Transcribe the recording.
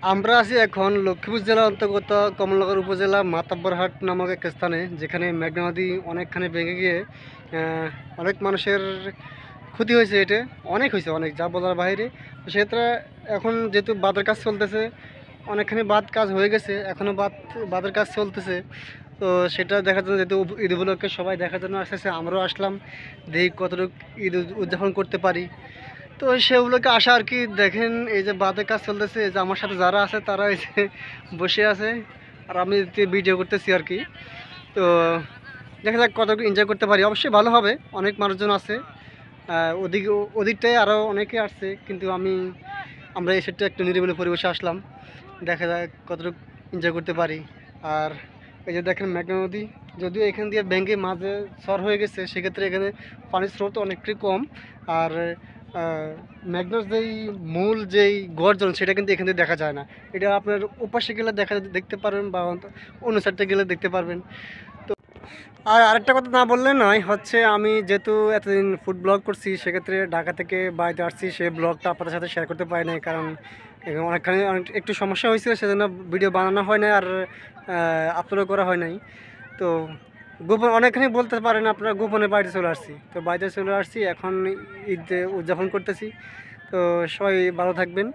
আমরা আছি এখন লক্ষ্মীপুর জেলার অন্তর্গত কমলনগর উপজেলা মাতাব্বরহাট নামক এক স্থানে, যেখানে মেঘনা নদী অনেকখানি ভেঙে গিয়ে আহ, অনেক মানুষের ক্ষতি হয়েছে। এটা অনেক হয়েছে, অনেক যা বলার বাইরে। তো সেটা এখন যেহেতু বাঁধের কাজ চলতেছে, অনেকখানি বাঁধ কাজ হয়ে গেছে, এখনও বাঁধের কাজ চলতেছে। তো সেটা দেখার জন্য, যেহেতু ঈদ উপলক্ষে সবাই দেখার জন্য আসতেছে, আমরাও আসলাম, দেখি কতটুকু ঈদ উদযাপন করতে পারি। তো সেগুলোকে আশা আর কি। দেখেন, এই যে বাঁধের কাজ চলতেছে, এই যে আমার সাথে যারা আছে তারা এই যে বসে আছে, আর আমি ভিডিও করতেছি আর কি। তো দেখা যাক কতটুকু এনজয় করতে পারি। অবশ্যই ভালো হবে, অনেক মানুষজন আছে। ওদিকে ওদিকটায় আরও অনেকে আসছে, কিন্তু আমরা এই সাইডটা একটু নিরিবিলি পরিবেশে আসলাম। দেখা যাক কতটুকু এনজয় করতে পারি। আর এই যে দেখেন মেঘনা নদী, যদিও এখান দিয়ে ব্যাঙ্কে মাঝে সর হয়ে গেছে, সেক্ষেত্রে এখানে পানির স্রোত অনেকটাই কম। আর মেঘনার যেই গর্জন, সেটা কিন্তু এখান থেকে দেখা যায় না। এটা আপনার ওপাশে গেলে দেখতে পারবেন, বা অন্য সাইডে গেলে দেখতে পারবেন। আর আরেকটা কথা না বললে নয়, হচ্ছে আমি যেহেতু এতদিন ফুড ব্লগ করছি, সেক্ষেত্রে ঢাকা থেকে বাড়িতে আসছি, সেই ব্লগটা আপনাদের সাথে শেয়ার করতে পারি নাই, কারণ এখানে একটু সমস্যা হয়েছিল, সেজন্য ভিডিও বানানো হয় নাই আর আপলোডও করা হয় নাই। তো গোপন অনেকখানি বলতে পারেন আপনারা, গোপনে বাড়িতে চলে আসছি। তো বাড়িতে চলে আসছি, এখন ঈদ উদযাপন করতেছি। তো সবাই ভালো থাকবেন।